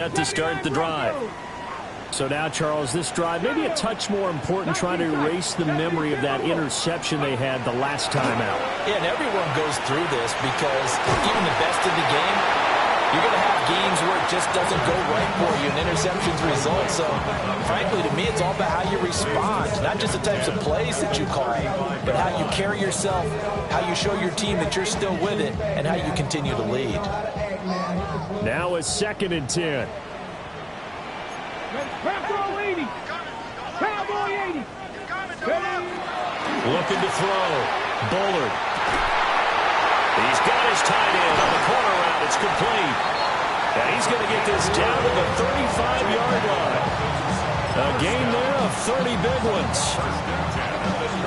To start the drive. So now, Charles, this drive maybe a touch more important, trying to erase the memory of that interception they had the last time out. Yeah, and everyone goes through this because even the best in the game, you're going to have games where it just doesn't go right for you, and interceptions result. So, frankly, to me, it's all about how you respond, not just the types of plays that you call, but how you carry yourself, how you show your team that you're still with it, and how you continue to lead. Now a 2nd and 10. Looking to throw. Bullard. He's got his tight end on the corner route. It's complete. And he's going to get this down to the 35-yard line. A gain there of 30 big ones.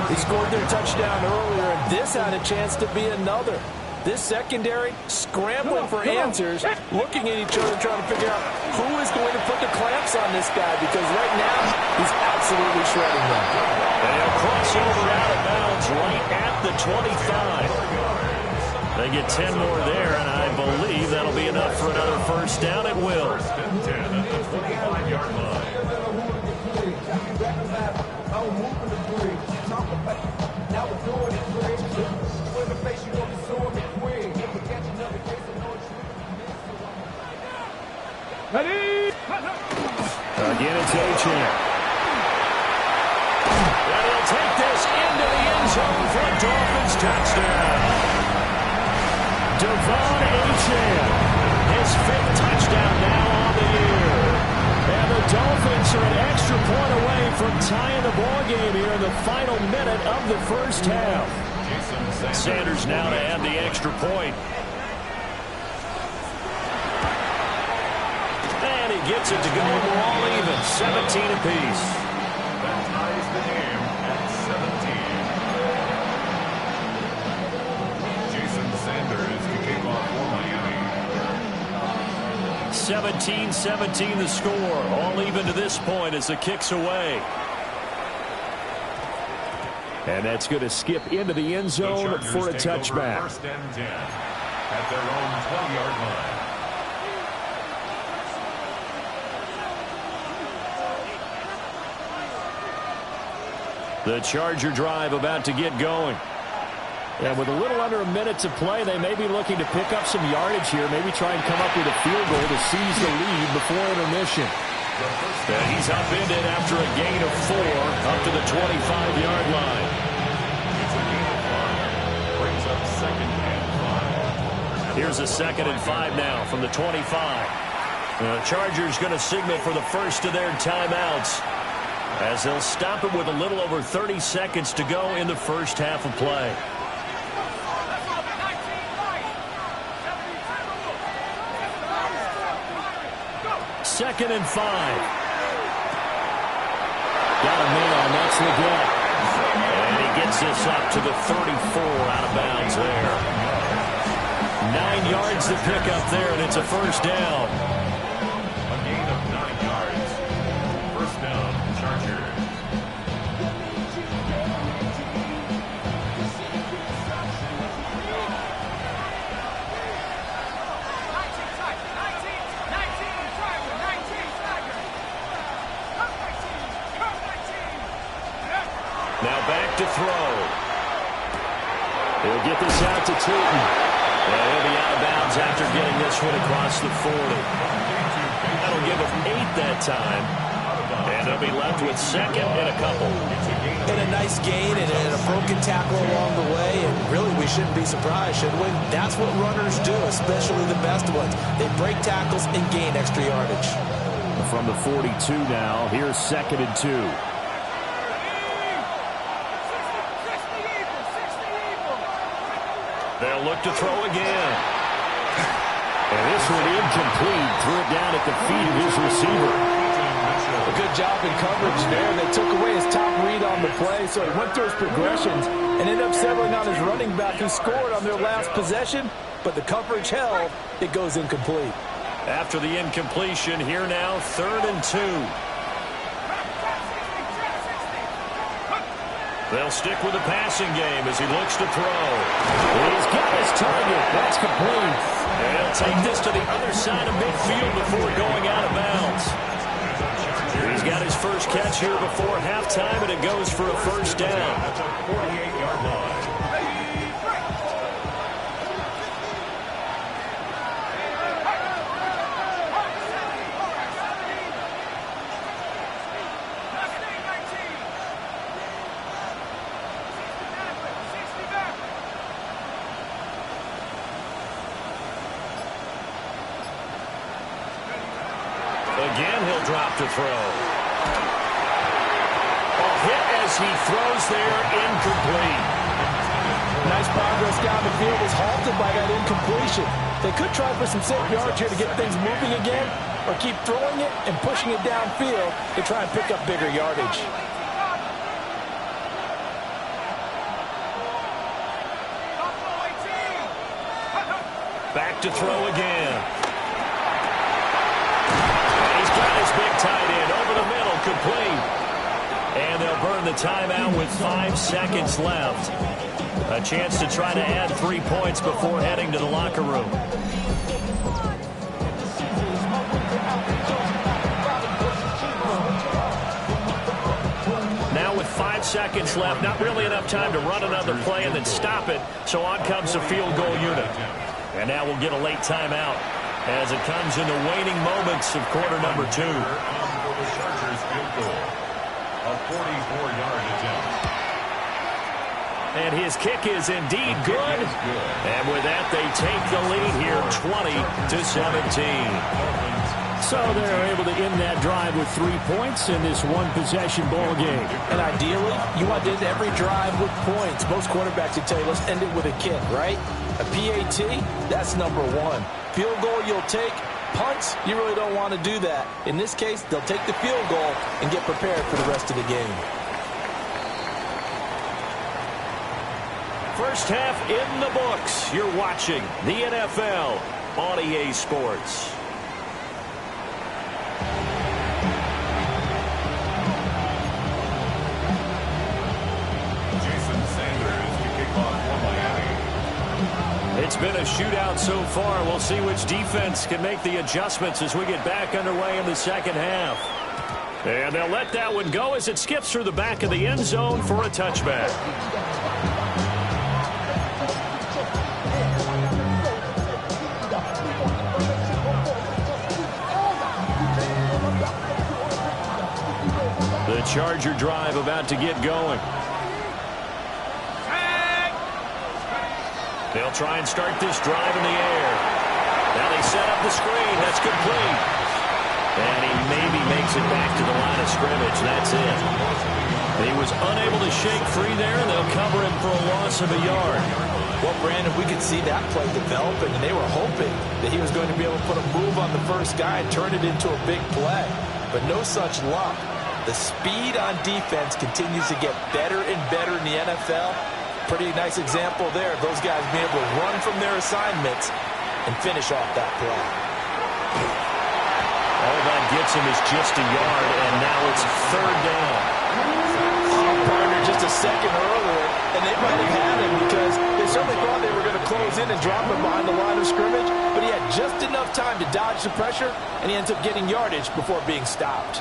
They scored their touchdown earlier, and this had a chance to be another. This secondary scrambling for answers, looking at each other, trying to figure out who is going to put the clamps on this guy, because right now he's absolutely shredding them. And he'll cross over out of bounds right at the 25. They get 10 more there, and I believe that'll be enough for another first down. It will. Again, it's Achane. And he'll take this into the end zone for a Dolphins touchdown. Devon Achane, his 5th touchdown now on the year. And the Dolphins are an extra point away from tying the ball game here in the final minute of the first half. Sanders now to add the extra point. And he gets it to go. We're all even. 17 apiece. That ties the game at 17. Jason Sanders to kick off for Miami. 17-17 the score. All even to this point as the kick's away. And that's going to skip into the end zone for a touchback. First and 10 at their own 20-yard line. The Charger drive about to get going. And with a little under a minute to play, they may be looking to pick up some yardage here, maybe try and come up with a field goal to seize the lead before intermission. And he's upended after a gain of 4 up to the 25-yard line. It's a gain of 5. Brings up 2nd and 5. Here's a 2nd and 5 now from the 25. The Chargers going to signal for the first of their timeouts, as they'll stop it with a little over 30 seconds to go in the first half of play. Second and 5. Got a man on, that's Leggett. And he gets this up to the 34 out of bounds there. 9 yards to pick up there, and it's a first down. A gain of 9 yards. First down, Chargers. Now back to throw. He'll get this out to Tootin. And he'll be out of bounds after getting this one across the 40. That'll give him 8 that time. And they'll be left with 2nd and a couple. And a nice gain and a broken tackle along the way. And really, we shouldn't be surprised, should we? That's what runners do, especially the best ones. They break tackles and gain extra yardage. From the 42 now, here's 2nd and 2. They'll look to throw again. And this one incomplete. Threw it down at the feet of his receiver. A good job in coverage there. They took away his top read on the play, so he went through his progressions and ended up settling on his running back, who scored on their last possession, but the coverage held. It goes incomplete. After the incompletion, here now, 3rd and 2. They'll stick with the passing game as he looks to throw. He's got his target. That's complete. And he'll take this to the other side of midfield before going out of bounds. He's got his first catch here before halftime, and it goes for a first down. That's a 48-yard line. Again, he'll drop to throw. A hit as he throws there, incomplete. Nice progress down the field was halted by that incompletion. They could try for some safe yards here to get things moving again, or keep throwing it and pushing it downfield to try and pick up bigger yardage. Back to throw again. Big tight end over the middle, complete. And they'll burn the timeout with 5 seconds left. A chance to try to add 3 points before heading to the locker room. Now with 5 seconds left, not really enough time to run another play and then stop it. So on comes the field goal unit. And now we'll get a late timeout as it comes in the waning moments of quarter number 2. For the Chargers field goal, a 44-yard attempt. And his kick is indeed good. And with that, they take the lead here 20-17. So they're able to end that drive with 3 points in this one-possession ball game. And ideally, you want to end every drive with points. Most quarterbacks would tell you, let's end it with a kick, right? A PAT, that's number 1. Field goal you'll take. Punts, you really don't want to do that. In this case, they'll take the field goal and get prepared for the rest of the game. First half in the books. You're watching the NFL on EA Sports. It's been a shootout so far. We'll see which defense can make the adjustments as we get back underway in the second half. And they'll let that one go as it skips through the back of the end zone for a touchback. The Charger drive about to get going. They'll try and start this drive in the air. Now they set up the screen. That's complete. And he maybe makes it back to the line of scrimmage. That's it. He was unable to shake free there, and they'll cover him for a loss of a yard. Well, Brandon, we could see that play developing, and they were hoping that he was going to be able to put a move on the first guy and turn it into a big play. But no such luck. The speed on defense continues to get better and better in the NFL. Pretty nice example there of those guys being able to run from their assignments and finish off that play. All that gets him is just a yard, and now it's third down. Partner just a second earlier, and they might have had him because they certainly thought they were going to close in and drop him behind the line of scrimmage, but he had just enough time to dodge the pressure, and he ends up getting yardage before being stopped.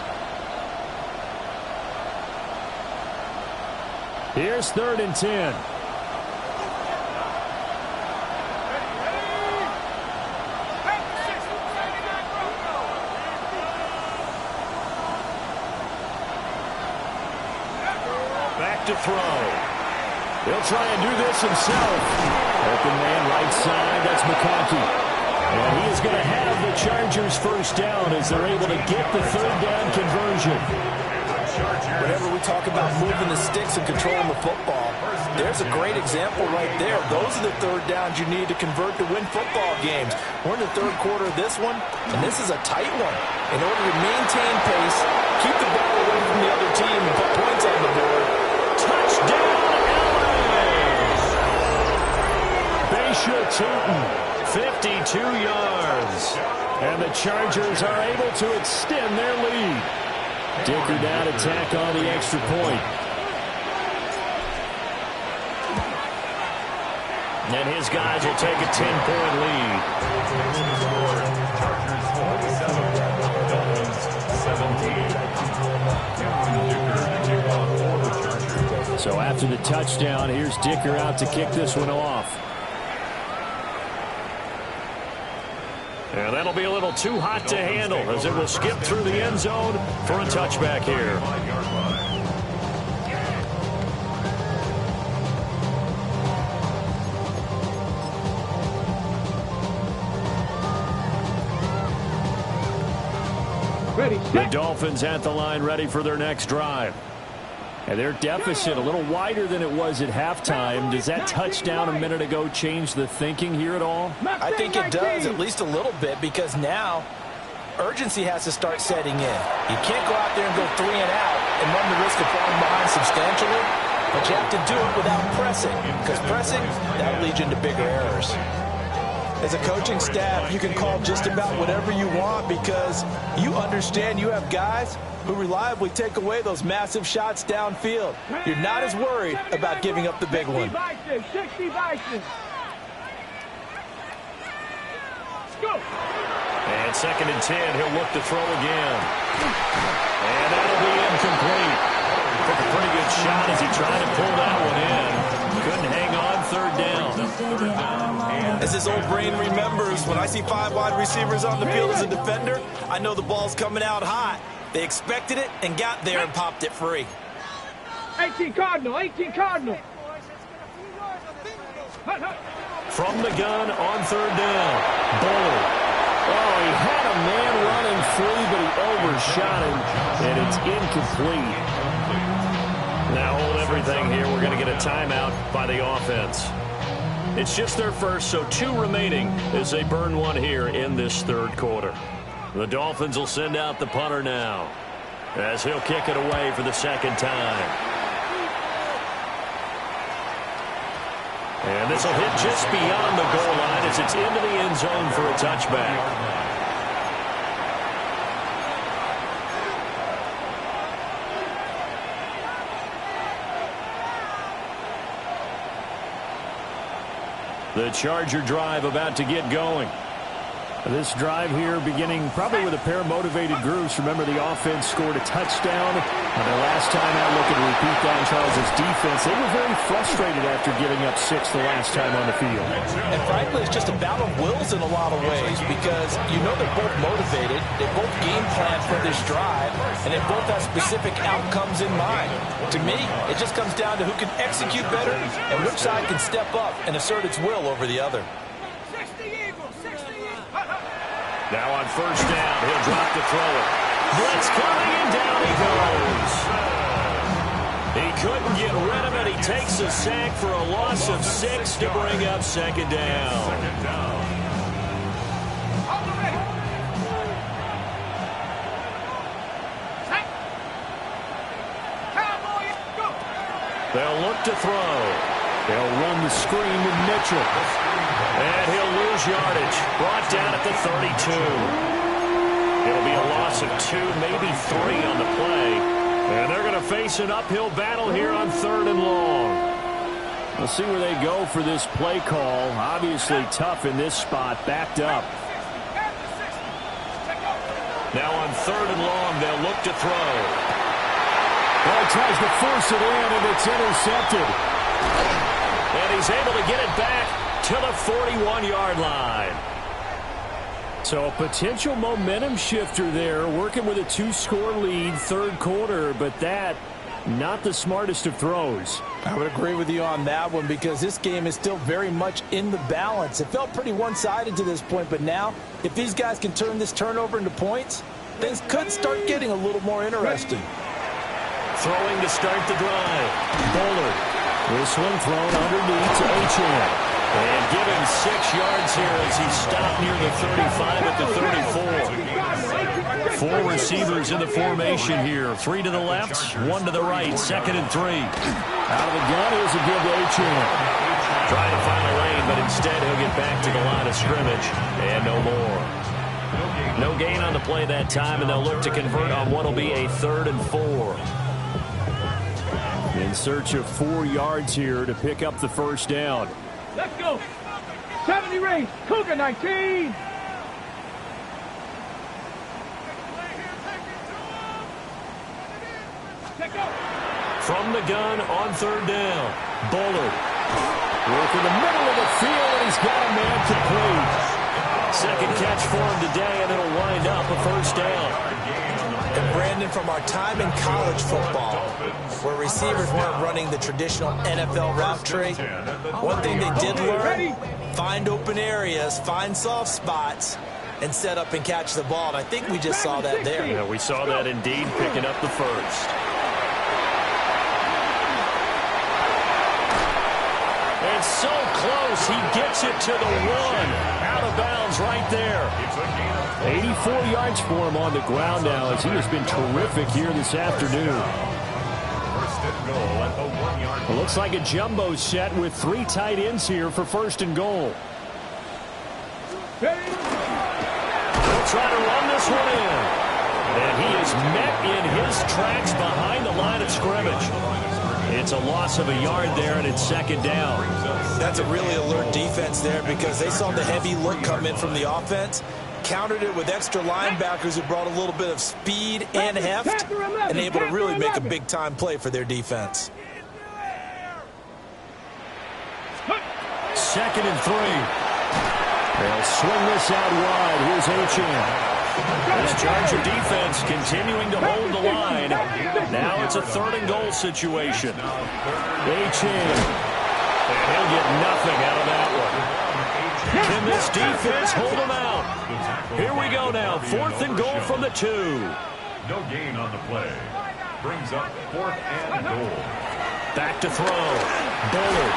Here's 3rd and 10. Back to throw. He'll try and do this himself. Open man right side. That's McConkey. And he is going to have the Chargers first down as they're able to get the third down conversion. Whenever we talk about moving the sticks and controlling the football, there's a great example right there. Those are the third downs you need to convert to win football games. We're in the third quarter of this one, and this is a tight one. In order to maintain pace, keep the ball away from the other team and put points on the board. Touchdown, LA! Baysha Tootin, 52 yards. And the Chargers are able to extend their lead. Dicker down attack on the extra point. And his guys will take a 10-point lead. Chargers 27, Dolphins 17. Cameron Dicker to kick off for the Chargers. So after the touchdown, here's Dicker out to kick this one off. And that'll be a little too hot to handle as it will skip through the end zone for a touchback here. The Dolphins at the line ready for their next drive. And their deficit a little wider than it was at halftime. Does that touchdown a minute ago change the thinking here at all? I think it does, at least a little bit, because now urgency has to start setting in. You can't go out there and go 3 and out and run the risk of falling behind substantially, but you have to do it without pressing, because pressing, that leads you into bigger errors. As a coaching staff, you can call just about whatever you want because you understand you have guys who reliably take away those massive shots downfield. You're not as worried about giving up the big one. 60 Bison. Go. And 2nd and 10, he'll look to throw again. And that'll be incomplete. Took a pretty good shot as he tried to pull that one in. Couldn't hang on, 3rd down. As his old brain remembers, when I see 5 wide receivers on the field as a defender, I know the ball's coming out hot. They expected it and got there and popped it free. 18 Cardinal, 18 Cardinal. From the gun on 3rd down. Bullard. Oh, he had a man running free, but he overshot him, and it's incomplete. Now hold everything here. We're going to get a timeout by the offense. It's just their first, so 2 remaining as they burn one here in this 3rd quarter. The Dolphins will send out the punter now as he'll kick it away for the 2nd time. And this will hit just beyond the goal line as it's into the end zone for a touchback. The Charger drive about to get going. This drive here beginning probably with a pair of motivated groups. Remember, the offense scored a touchdown. Their last time out, looking to repeat that in Charles' defense. They were very frustrated after giving up 6 the last time on the field. And frankly, it's just a battle of wills in a lot of ways because you know they're both motivated. They both game plan for this drive, and they both have specific outcomes in mind. To me, it just comes down to who can execute better and which side can step up and assert its will over the other. Now on 1st down, he'll drop to throw it. Blitz coming, and down he goes. He couldn't get rid of it. He takes a sack for a loss of 6 to bring up 2nd down. They'll look to throw. They'll run the screen to Mitchell. And he'll lose yardage. Brought down at the 32. It'll be a loss of 2, maybe 3 on the play. And they're going to face an uphill battle here on 3rd and long. We'll see where they go for this play call. Obviously tough in this spot, backed up. Now on 3rd and long, they'll look to throw. Well, tries to force it in, and it's intercepted. And he's able to get it back to the 41-yard line. So a potential momentum shifter there, working with a 2-score lead, 3rd quarter, but that, not the smartest of throws. I would agree with you on that one because this game is still very much in the balance. It felt pretty one-sided to this point, but now, if these guys can turn this turnover into points, things could start getting a little more interesting. Throwing to start the drive. Bullard. This one thrown underneath to Achane. And give him 6 yards here as he stopped near the 35 at the 34. 4 receivers in the formation here. 3 to the left, 1 to the right. 2nd and 3. Out of the gun, here's a give to Achane. Trying to find a lane, but instead he'll get back to the line of scrimmage. And no more. No gain on the play that time, and they'll look to convert on what will be a 3rd and 4. In search of 4 yards here to pick up the 1st down. Let's go. 70 range. Cougar 19. Take off. From the gun on third down. Bullard. Work in the middle of the field, and he's got a man complete. Second catch for him today, and it'll wind up a first down. And Brandon, from our time in college football, where receivers weren't running the traditional NFL route tree, one thing they did learn, find open areas, find soft spots, and set up and catch the ball. And I think we just saw that there. Yeah, we saw that indeed, picking up the first. And so close, he gets it to the one. Out of bounds right there. 84 yards for him on the ground now, as he has been terrific here this afternoon. It looks like a jumbo set with 3 tight ends here for first and goal. They'll try to run this one in. And he is met in his tracks behind the line of scrimmage. It's a loss of a yard there, and it's second down. That's a really alert defense there, because they saw the heavy look come in from the offense, countered it with extra linebackers who brought a little bit of speed and heft, and able to really make a big-time play for their defense. Second and 3. They'll swing this out wide. Here's Achane. This Charger defense continuing to hold the line. Now it's a third and goal situation. Achane. He'll get nothing out of that one. Can this defense hold him out? Here we go now. Fourth and goal from the 2. No gain on the play. Brings up 4th and goal. Back to throw. Bullard.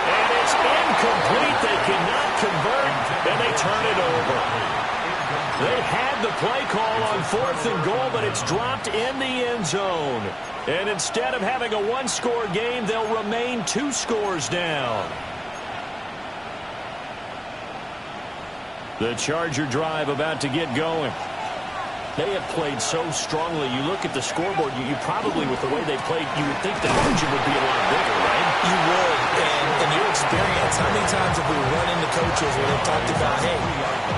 And it's incomplete. They cannot convert, and they turn it over. They had the play call on 4th and goal, but it's dropped in the end zone. And instead of having a one-score game, they'll remain 2 scores down. The Charger drive about to get going. They have played so strongly. You look at the scoreboard, you probably, with the way they played, you would think the margin would be a lot bigger, right? You would. And in your experience, how many times have we run into coaches where they've talked about, hey,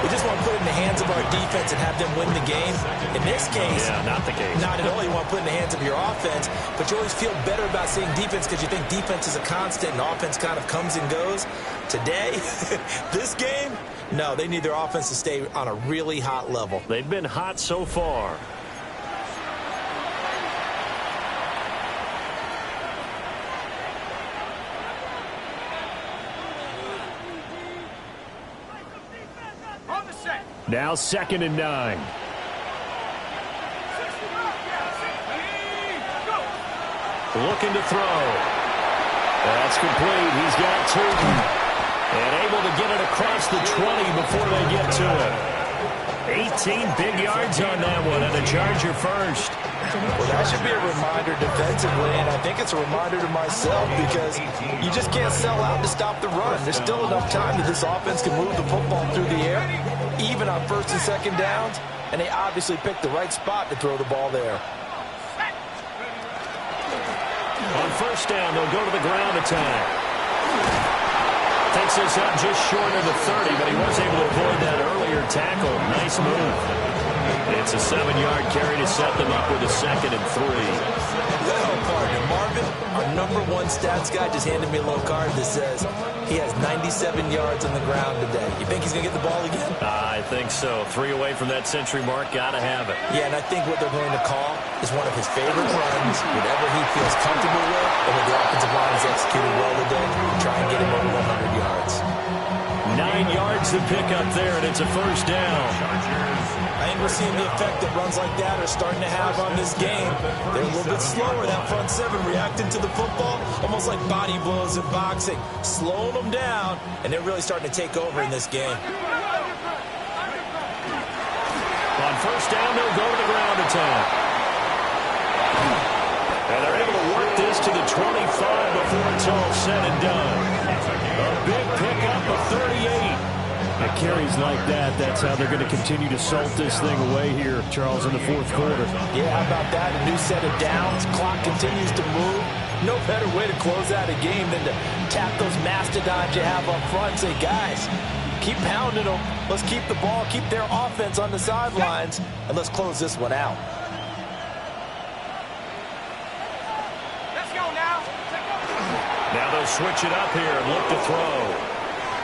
we just want to put it in the hands of our defense and have them win the game? In this case, yeah, not the case. Not at all. You want to put it in the hands of your offense, but you always feel better about seeing defense because you think defense is a constant and offense kind of comes and goes. Today, this game, no, they need their offense to stay on a really hot level. They've been hot so far. Now second and 9. Looking to throw. That's complete. He's got Tootin. And able to get it across the 20 before they get to it. 18 big yards on that one, and a Charger first. Well, that should be a reminder defensively, and I think it's a reminder to myself, because you just can't sell out to stop the run. There's still enough time that this offense can move the football through the air, even on first and second downs, and they obviously picked the right spot to throw the ball there. On first down, they'll go to the ground attack. Takes this up just short of the 30, but he was able to avoid that earlier tackle. Nice move. It's a 7-yard carry to set them up with a second and 3. Well, partner, Marvin, our #1 stats guy, just handed me a little card that says he has 97 yards on the ground today. You think he's going to get the ball again? I think so. 3 away from that century mark. Got to have it. Yeah, and I think what they're going to call is one of his favorite runs, whatever he feels comfortable with, and with the offensive line has executed well today, to try and get him over 100 yards. 9 yards to pick up there, and it's a first down. I think we're seeing the effect that runs like that are starting to have on this game. They're a little bit slower, that front 7, reacting to the football, almost like body blows in boxing, slowing them down, and they're really starting to take over in this game. On first down, they'll go to the ground attack. And they're able to work this to the 25 before it's all said and done. A big pickup of 38. At carries like that, that's how they're going to continue to salt this thing away here, Charles, in the fourth quarter. Yeah, how about that? A new set of downs. Clock continues to move. No better way to close out a game than to tap those mastodons you have up front and say, guys, keep pounding them. Let's keep the ball, keep their offense on the sidelines, and let's close this one out. Let's go now. Now they'll switch it up here and look to throw.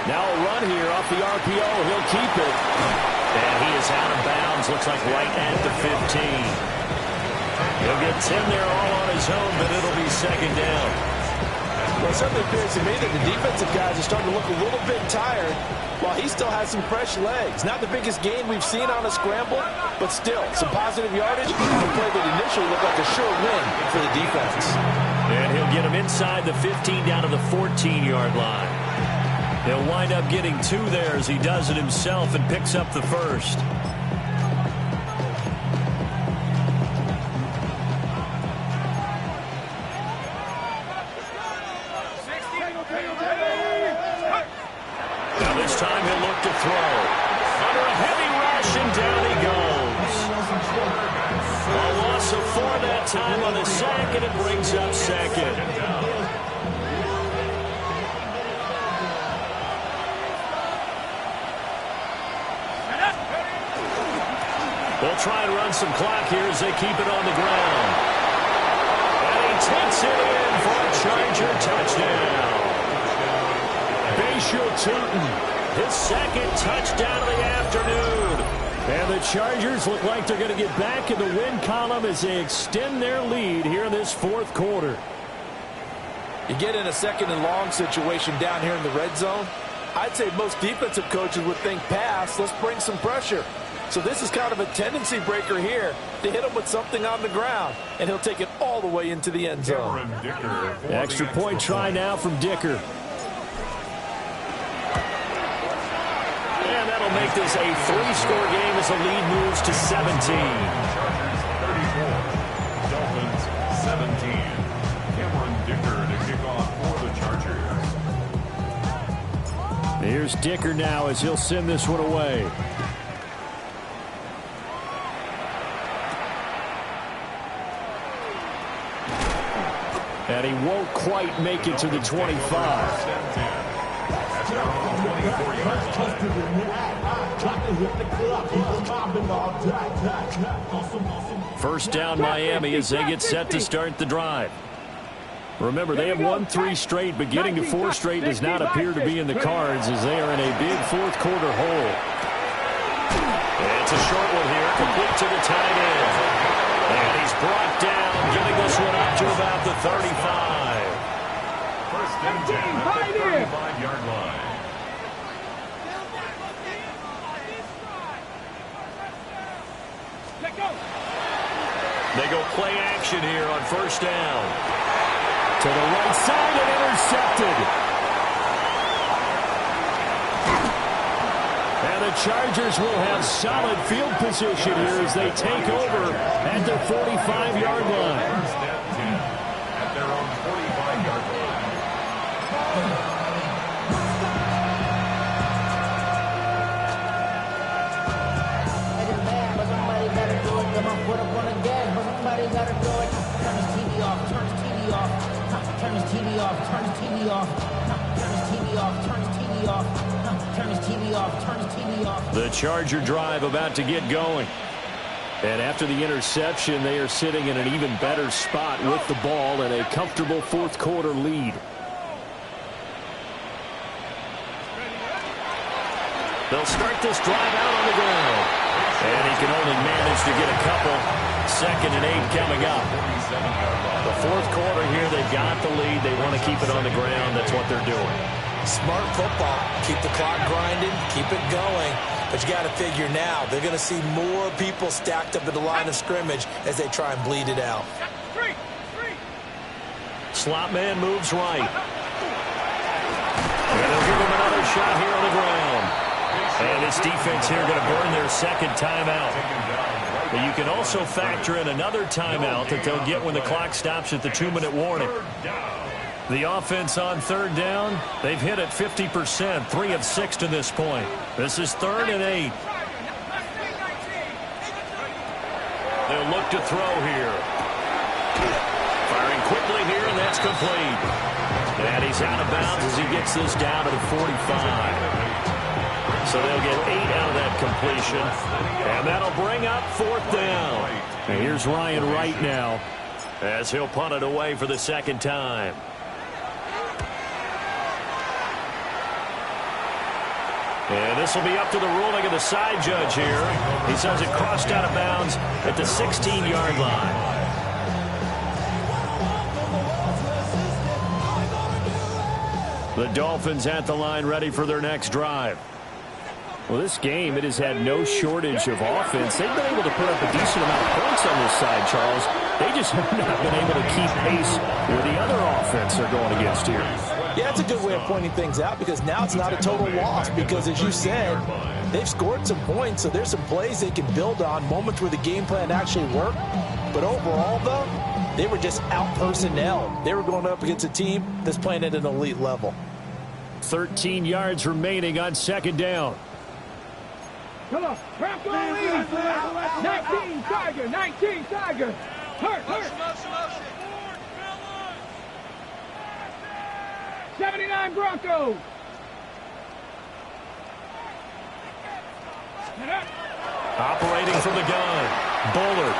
Now a run here off the RPO. He'll keep it. And he is out of bounds. Looks like right at the 15. He'll get 10 there all on his own, but it'll be second down. Well, it certainly appears to me that the defensive guys are starting to look a little bit tired while he still has some fresh legs. Not the biggest gain we've seen on a scramble, but still, some positive yardage on a play that initially looked like a sure win for the defense. And he'll get him inside the 15 down to the 14-yard line. He'll wind up getting 2 there as he does it himself and picks up the first. Now this time he'll look to throw. Under a heavy rush and down he goes. A loss of 4 that time on the sack, and it brings up second. They'll try and run some clock here as they keep it on the ground. And he takes it in for a Charger touchdown. Bashaw Tutin, his second touchdown of the afternoon. And the Chargers look like they're going to get back in the win column as they extend their lead here in this fourth quarter. You get in a second and long situation down here in the red zone. I'd say most defensive coaches would think pass, let's bring some pressure. So this is kind of a tendency breaker here to hit him with something on the ground, and he'll take it all the way into the end zone. Extra point try now from Dicker. And that'll make this a 3-score game as the lead moves to 17. Chargers 34, Dolphins 17. Cameron Dicker to kick off for the Chargers. Here's Dicker now as he'll send this one away. And he won't quite make it to the 25. First down Miami as they get set to start the drive. Remember, they have won 3 straight, but getting to 4 straight does not appear to be in the cards as they are in a big fourth quarter hole. And it's a short one here, complete to the tight end. And he's brought down, getting this one up to about the 35. First and 10 at the 35-yard line. They go play action here on first down. To the right side and intercepted. And the Chargers will have solid field position here as they take over at their 45-yard line. First and 10 at their own 45-yard line. Somebody gotta do it. Come on, put up on the gas, but somebody gotta do it. Turn his TV off, turn his TV off. Turn his TV off, turn his TV off. Turn his TV off, turn his TV off. Turn his TV off, turn his TV off. The Charger drive about to get going. And after the interception, they are sitting in an even better spot with the ball and a comfortable fourth quarter lead. They'll start this drive out on the ground. And he can only manage to get a couple. 2nd and 8 coming up. The fourth quarter here, they've got the lead. They want to keep it on the ground. That's what they're doing. Smart football. Keep the clock grinding, keep it going. But you got to figure now, they're going to see more people stacked up at the line of scrimmage as they try and bleed it out. Slot man moves right. And they'll give him another shot here on the ground. And this defense here going to burn their second timeout. But you can also factor in another timeout that they'll get when the clock stops at the 2-minute warning. The offense on third down, they've hit it 50%, 3 of 6 to this point. This is 3rd and 8. They'll look to throw here. Firing quickly here, and that's complete. And he's out of bounds as he gets this down to the 45. So they'll get 8 out of that completion. And that'll bring up 4th down. And here's Ryan Wright now as he'll punt it away for the 2nd time. And this will be up to the ruling of the side judge here. He says it crossed out of bounds at the 16-yard line. The Dolphins at the line ready for their next drive. Well, this game, it has had no shortage of offense. They've been able to put up a decent amount of points on this side, Charles. They just have not been able to keep pace with the other offense they're going against here. Yeah, it's a good way of pointing things out because now it's not a total loss because, as you said, they've scored some points, so there's some plays they can build on, moments where the game plan actually worked. But overall, though, they were just out-personnel. They were going up against a team that's playing at an elite level. 13 yards remaining on 2nd down. Come on, trap going easy. 19 Tiger, 19 Tiger. Hurt. 79 Broncos. Operating from the gun, Bullard.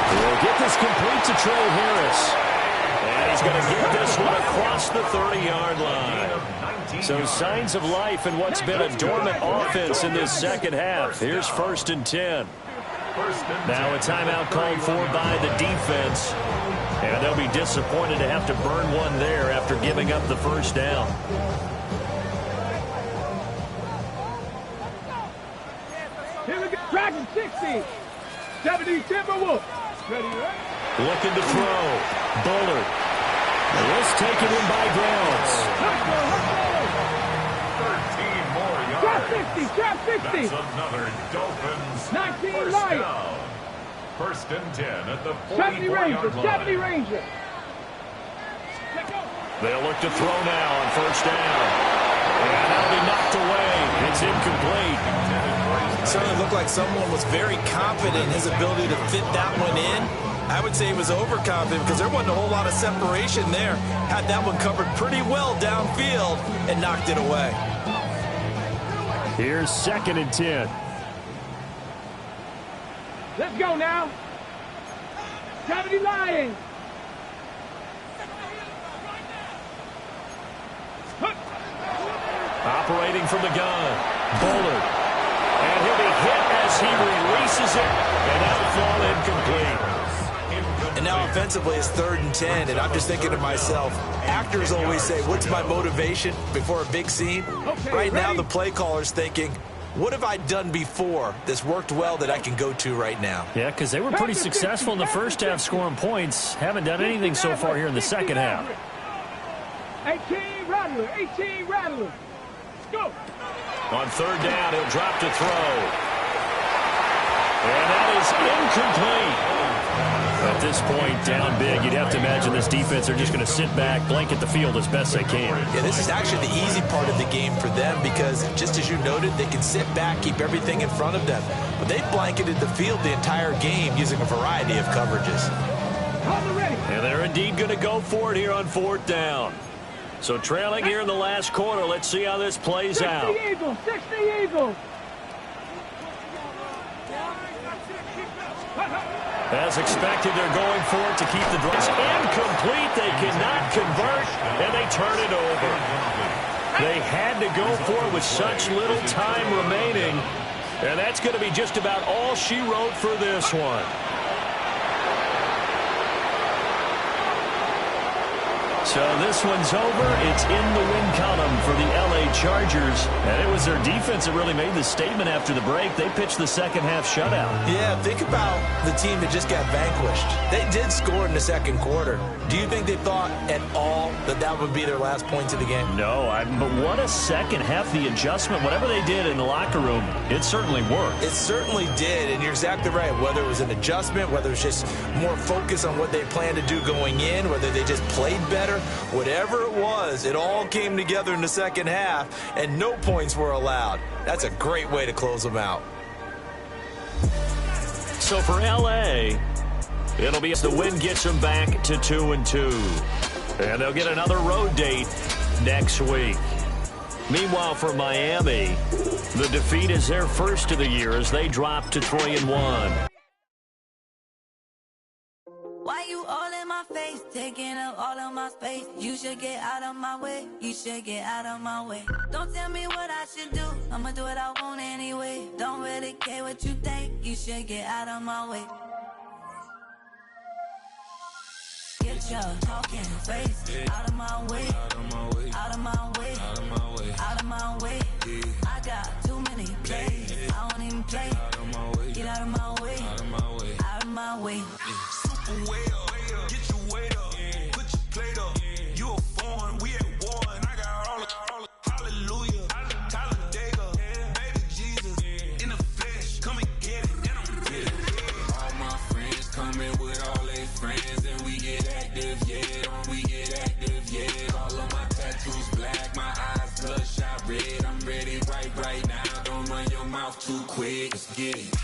Will get this complete to Trey Harris. And he's going to get this one across the 30-yard line. So signs of life in what's been a dormant offense in this 2nd half. Here's 1st and 10. Now a timeout called for by the defense. And they'll be disappointed to have to burn one there after giving up the 1st down. Here we go. Dragon 60. 70 Timberwolves. Ready, right? Looking to throw. Bullard. This taken in by Downs. 13 more yards. Trap 60. Trap 60. That's another Dolphins 19 first Lions. down. 1st and 10 at the 70 Rangers. 44-yard line. 70 Rangers. They'll look to throw now on 1st down. And that'll be knocked away. It's incomplete. It certainly looked like someone was very confident in his ability to fit that one in. I would say he was overconfident because there wasn't a whole lot of separation there. Had that one covered pretty well downfield and knocked it away. Here's 2nd and 10. Let's go now. 70 Lions. Operating from the gun, Bullard. And he'll be hit as he releases it, and that'll fall incomplete. And now offensively it's 3rd and 10, and I'm just thinking to myself, actors always say, what's my motivation before a big scene? Okay, right now ready? the play caller's thinking, what have I done before that's worked well that I can go to right now? Yeah, because they were pretty successful in the 1st half scoring points. Haven't done anything so far here in the 2nd half. 18 Rattler. 18 Rattler. Go. On 3rd down, he'll drop to throw. And that is incomplete. At this point, down big, you'd have to imagine this defense are just going to sit back, blanket the field as best they can. Yeah, this is actually the easy part of the game for them because, just as you noted, they can sit back, keep everything in front of them. But they blanketed the field the entire game using a variety of coverages. And they're indeed going to go for it here on 4th down. So trailing here in the last quarter, let's see how this plays 60 out. Eagles. 60 Eagles. As expected, they're going for it to keep the drive incomplete. They cannot convert, and they turn it over. They had to go for it with such little time remaining, and that's going to be just about all she wrote for this one. So this one's over. It's in the win column for the L.A. Chargers. And it was their defense that really made the statement after the break. They pitched the 2nd half shutout. Yeah, think about the team that just got vanquished. They did score in the 2nd quarter. Do you think they thought at all that that would be their last points of the game? No, but what a 2nd half. The adjustment, whatever they did in the locker room, it certainly worked. It certainly did, and you're exactly right. Whether it was an adjustment, whether it was just more focus on what they planned to do going in, whether they just played better, whatever it was, it all came together in the 2nd half, and no points were allowed. That's a great way to close them out. So for L.A., It'll be as the win gets them back to 2-2. And they'll get another road date next week. Meanwhile, for Miami, the defeat is their first of the year as they drop to 3-1. Why you all in my face, taking up all of my space? You should get out of my way, you should get out of my way. Don't tell me what I should do, I'ma do what I want anyway. Don't really care what you think, you should get out of my way. Get your talking face out of my way, out of my way, out of my way, out of my way, out of my way. I got too many plays, I don't even play. Out of my way, get out of my way, out of my way, out of my way. Super way up, get your weight up, put your plate up. You a foreign, we at war, and I got all the hallelujah, Talladega, baby Jesus, in the flesh, come and get it, and I'm with it. All my friends coming with all their friends, and we get active, yeah, we get active, yeah. All of my tattoos black, my eyes bloodshot red. I'm ready right now. Don't run your mouth too quick. Let's get it.